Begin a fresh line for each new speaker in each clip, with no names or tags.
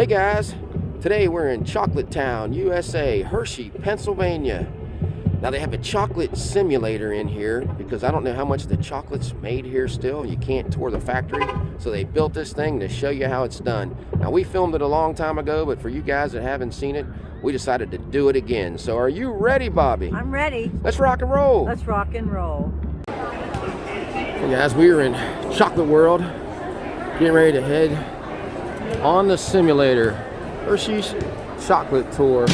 guys, today we're in Chocolate Town, USA, Hershey, Pennsylvania. Now they have a chocolate simulator in here because I don't know how much the chocolate's made here still. You can't tour the factory. So they built this thing to show you how it's done. Now we filmed it a long time ago, but for you guys that haven't seen it, we decided to do it again. So are you ready, Bobby?
I'm ready.
Let's rock and roll.
Let's rock and roll.
Hey guys, we are in Chocolate World, getting ready to head on the simulator, Hershey's Chocolate Tour.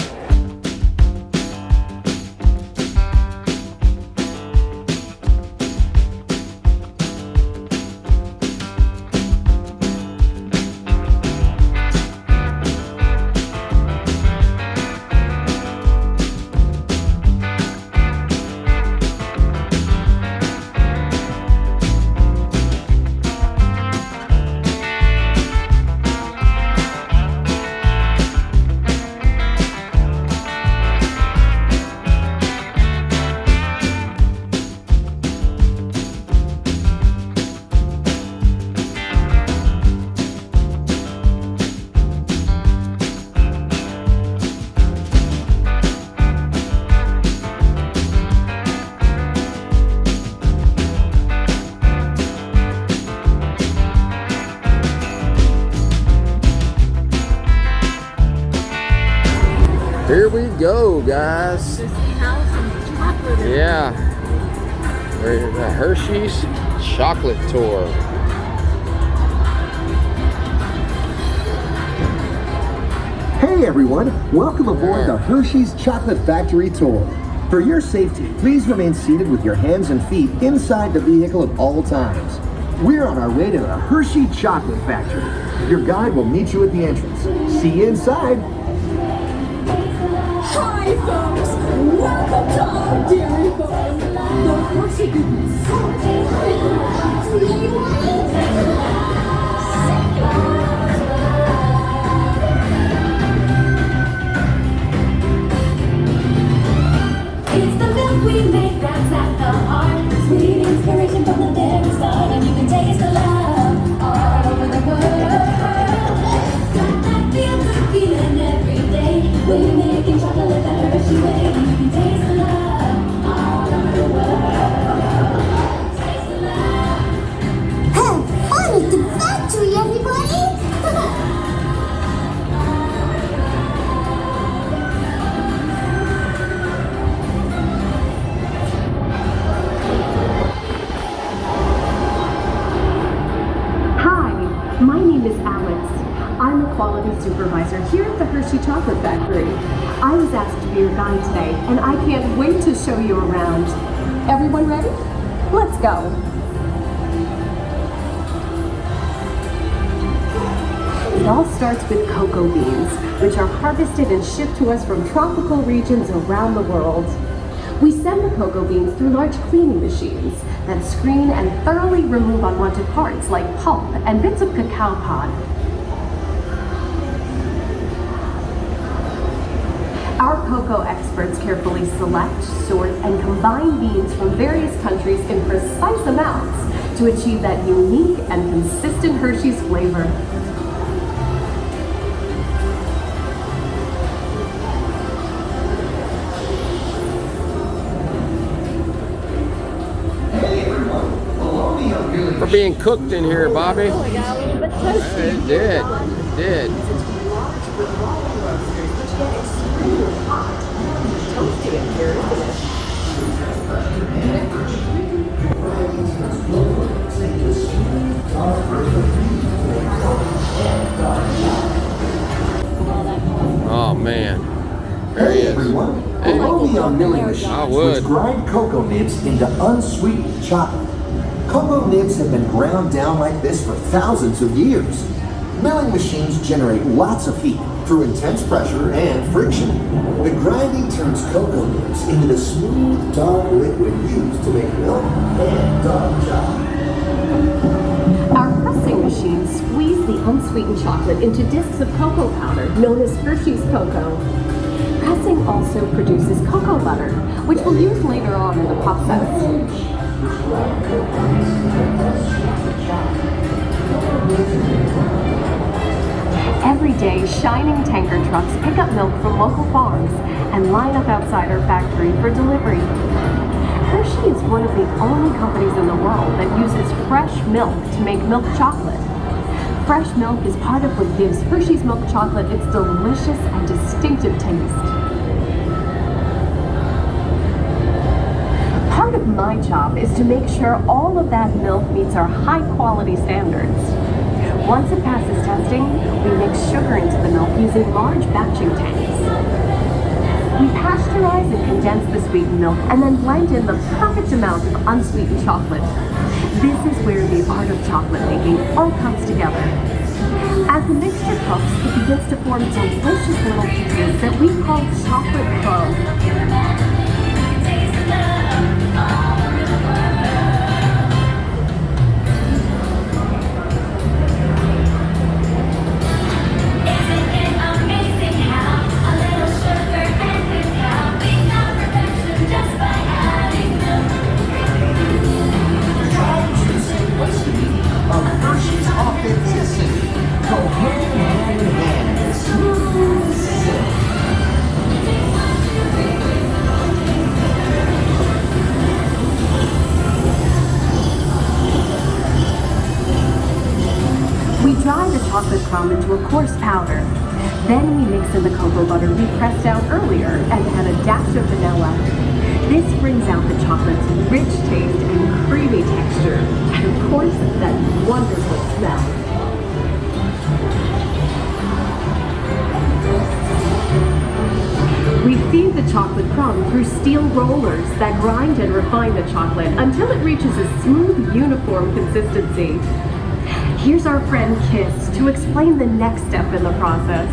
Here we go, guys. Yeah, we're at the Hershey's Chocolate Tour.
Hey everyone, welcome aboard the Hershey's Chocolate Factory Tour. For your safety, please remain seated with your hands and feet inside the vehicle at all times. We're on our way to the Hershey Chocolate Factory. Your guide will meet you at the entrance. See you inside.
Hi folks, welcome to our dairy farm. The Hershey goodness. It's the milk we make that's at the heart. Sweet inspiration from the very start, and you can taste the love all over the world. Got that feel good feeling every day. We're making chocolate the Hershey way, and you can taste the love all over the world. Taste the love.
Have fun at the factory, everybody!
My name is Alex. I'm a quality supervisor here at the Hershey Chocolate Factory. I was asked to be your guide today, and I can't wait to show you around. Everyone ready? Let's go. It all starts with cocoa beans, which are harvested and shipped to us from tropical regions around the world. We send the cocoa beans through large cleaning machines that screen and thoroughly remove unwanted parts like pulp and bits of cacao pod. Our cocoa experts carefully select, sort, and combine beans from various countries in precise amounts to achieve that unique and consistent Hershey's flavor.
For being cooked in here, Bobby.
Oh, it got a little bit toasty.
It did. It did.
Toasty in here, isn't it?
Oh man. There he
Hey
is.
everyone,
Hey.
follow me on milling machines,
I would.
which grind cocoa nibs into unsweetened chocolate. Cocoa nibs have been ground down like this for thousands of years. Milling machines generate lots of heat through intense pressure and friction. The grinding turns cocoa nibs into the smooth, dark liquid used to make milk and dark chocolate.
Our pressing machines squeeze the unsweetened chocolate into discs of cocoa powder, known as Hershey's cocoa. Pressing also produces cocoa butter, which we'll use later on in the process. Every day, shining tanker trucks pick up milk from local farms and line up outside our factory for delivery. Hershey is one of the only companies in the world that uses fresh milk to make milk chocolate. Fresh milk is part of what gives Hershey's milk chocolate its delicious and distinctive taste. Part of my job is to make sure all of that milk meets our high-quality standards. Once it passes testing, we mix sugar into the milk using large batching tanks. We pasteurize and condense the sweetened milk and then blend in the perfect amount of unsweetened chocolate. This is where the art of chocolate making all comes together. As the mixture cooks, it begins to form delicious little pieces that we call chocolate crumbs.
Hershey's authenticity go hand in hand with smooth silk.
We dry the chocolate crumb into a coarse powder. Then we mix in the cocoa butter we pressed out earlier and add a dash of vanilla. This brings out the chocolate's rich taste and creamy texture, and of course, that wonderful smell. We feed the chocolate crumb through steel rollers that grind and refine the chocolate until it reaches a smooth, uniform consistency. Here's our friend Kiss to explain the next step in the process.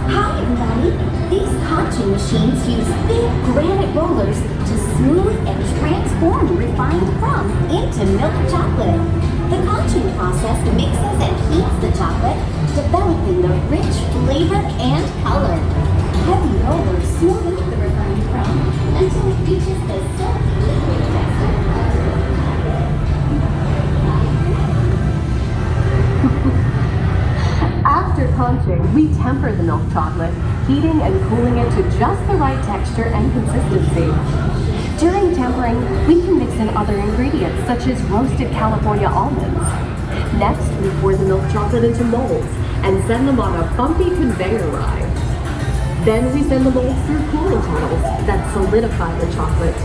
Hi, everybody. These conching machines use big granite rollers to smooth and transform refined crumb into milk chocolate. The conching process mixes and heats the chocolate, developing the rich flavor and color. Heavy rollers smooth the refined crumb until it reaches the silky liquid texture.
After conching, we temper the milk chocolate, heating and cooling it to just the right texture and consistency. During tempering, we can mix in other ingredients such as roasted California almonds. Next, we pour the milk chocolate into molds and send them on a bumpy conveyor ride. Then we send the molds through cooling tunnels that solidify the chocolate.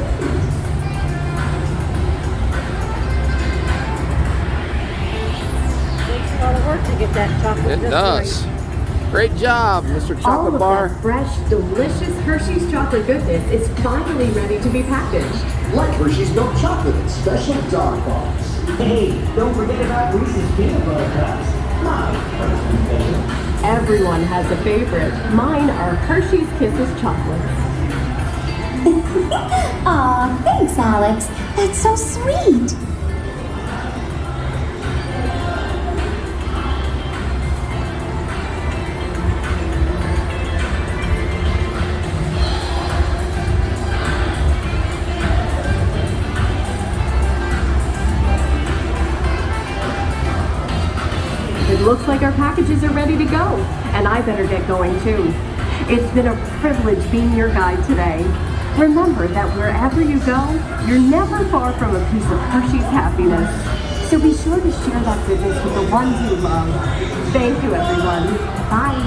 A lot of work to get that chocolate.
It does. Great job, Mr.
All
Chocolate
of
Bar.
that fresh, delicious Hershey's chocolate goodness is finally ready to be packaged.
Like Hershey's milk chocolate in special dog bars.
Hey, don't forget about Reese's peanut butter cups. My personal favorite.
Everyone has a favorite. Mine are Hershey's Kisses chocolates.
Aw, thanks, Alex. That's so sweet.
It looks like our packages are ready to go, and I better get going too. It's been a privilege being your guide today. Remember that wherever you go, you're never far from a piece of Hershey's happiness. So be sure to share that goodness with the ones you love. Thank you, everyone. Bye.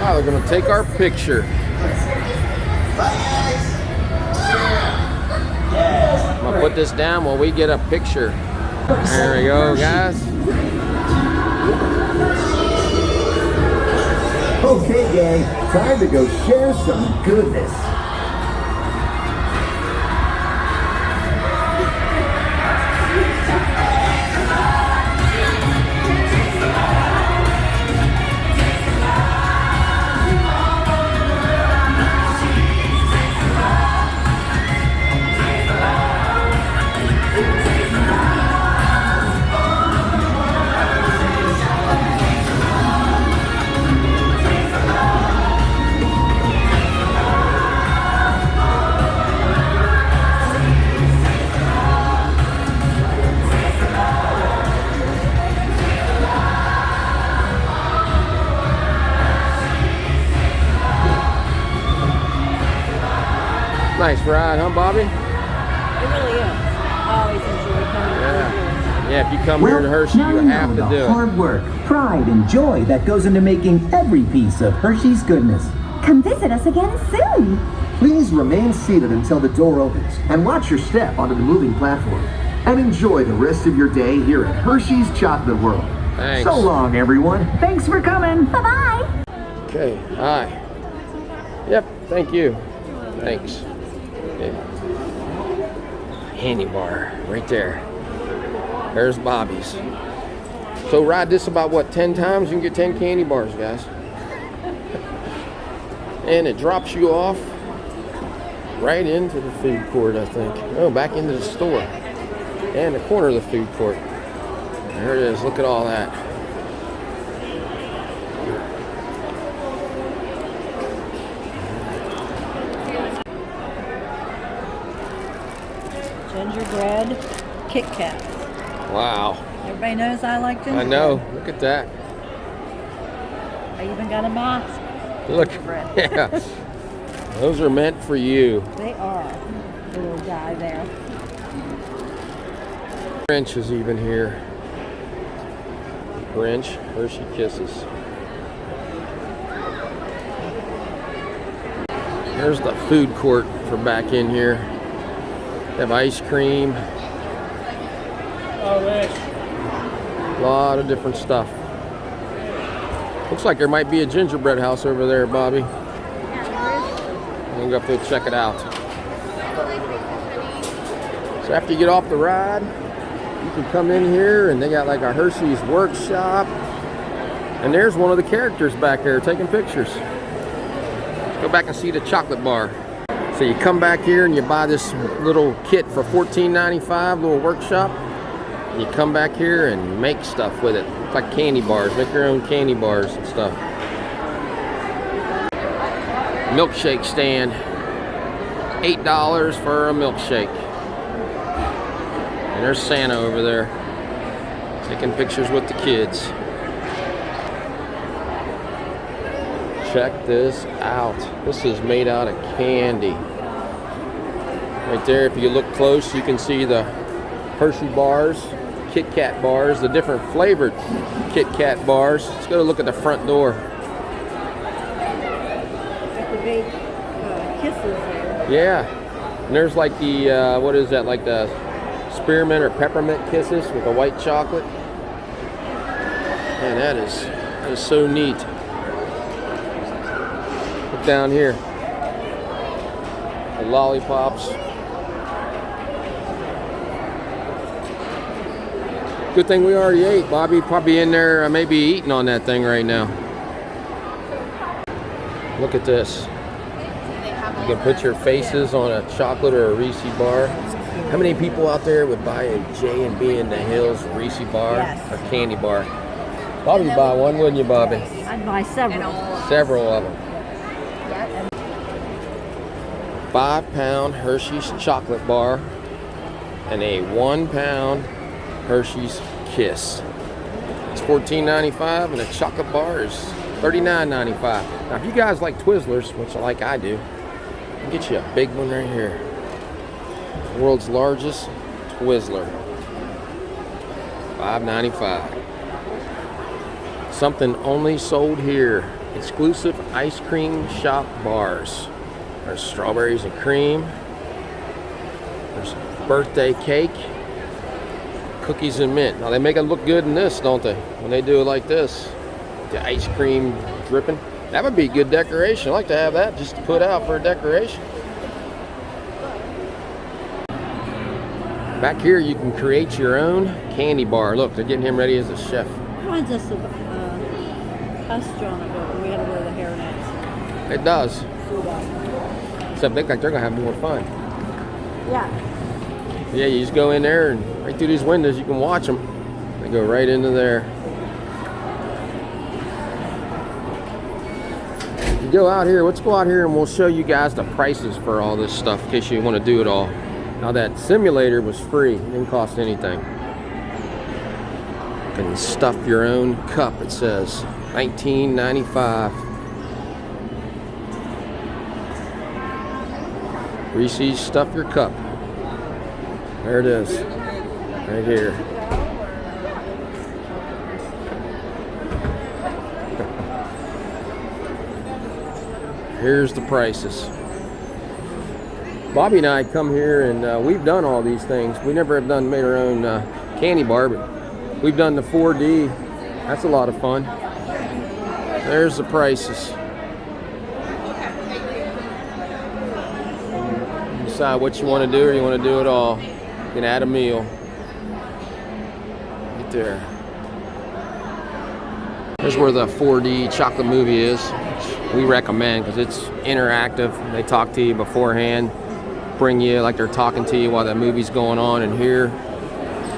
Oh, they're gonna take our picture. I'm gonna put this down while we get a picture. There we go, guys.
Okay, gang, time to go share some goodness.
Nice ride, huh, Bobby?
It really is. I always enjoy coming
Yeah. Yeah, if you come here to Hershey,
now
you
you
have
know
to
the
do it.
hard work, pride, and joy that goes into making every piece of Hershey's goodness.
Come visit us again soon.
Please remain seated until the door opens and watch your step onto the moving platform. And enjoy the rest of your day here at Hershey's Chocolate World.
Thanks.
So long, everyone.
Thanks for coming.
Bye-bye.
Okay, hi. Yep, thank you. Thanks. Okay. Candy bar, right there. There's Bobby's. So ride this about, what, 10 times? You can get 10 candy bars, guys. And it drops you off right into the food court, I think. Oh, back into the store. And the corner of the food court. There it is, look at all that.
gingerbread Kit Kats.
Wow.
Everybody knows I like gingerbread.
I know. Look at that.
I even got a mask.
Look.
Gingerbread.
Yeah. Those are meant for you.
They are. The little guy there.
Grinch is even here. Grinch, Hershey Kisses. There's the food court for back in here. They have ice cream. A lot of different stuff. Looks like there might be a gingerbread house over there, Bobby. I'm gonna go check it out. So after you get off the ride, you can come in here and they got like a Hershey's workshop. And there's one of the characters back there taking pictures. Let's go back and see the chocolate bar. So you come back here and you buy this little kit for $14.95, little workshop. You come back here and make stuff with it. It's like candy bars, make your own candy bars and stuff. Milkshake stand, $8 for a milkshake. And there's Santa over there, taking pictures with the kids. Check this out. This is made out of candy. Right there, if you look close, you can see the Hershey bars, Kit Kat bars, the different flavored Kit Kat bars. Let's go look at the front door.
Got the big kisses there.
Yeah, and there's like the, what is that, like the spearmint or peppermint kisses with the white chocolate. Man, that is so neat. Look down here. The lollipops. Good thing we already ate. Bobby probably in there maybe eating on that thing right now. Look at this. You can put your faces on a chocolate or a Reese bar. How many people out there would buy a J&B in the Hills Reese bar or candy bar? Bobby would buy one, wouldn't you, Bobby?
I'd buy several.
Several of them. 5-pound Hershey's chocolate bar and a 1-pound Hershey's Kiss. It's $14.95 and a chocolate bar is $39.95. Now, if you guys like Twizzlers, which like I do, I'll get you a big one right here. World's largest Twizzler. $5.95. Something only sold here. Exclusive ice cream shop bars. There's strawberries and cream. There's birthday cake. Cookies and mint. Now they make it look good in this, don't they? When they do it like this. The ice cream dripping. That would be good decoration. I like to have that just to put out for a decoration. Back here you can create your own candy bar. Look, they're getting him ready as a chef.
Reminds us of us drawing a book when we had to wear the hairnets.
It does. Except they look like they're gonna have more fun.
Yeah.
Yeah, you just go in there and right through these windows you can watch them. They go right into there. You go out here, let's go out here and we'll show you guys the prices for all this stuff in case you want to do it all. Now that simulator was free, it didn't cost anything. You can stuff your own cup, it says. $19.95. Reese's Stuff Your Cup. There it is. Right here. Here's the prices. Bobby and I come here and we've done all these things. We never have made our own candy bar, but we've done the 4D. That's a lot of fun. There's the prices. You decide what you want to do, or you want to do it all. You can add a meal. Right there. Here's where the 4D chocolate movie is, which we recommend because it's interactive. They talk to you beforehand, bring you like they're talking to you while the movie's going on. And here,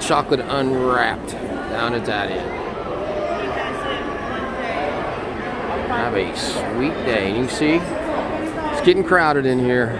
chocolate unwrapped down at that end. Have a sweet day. And you see, it's getting crowded in here.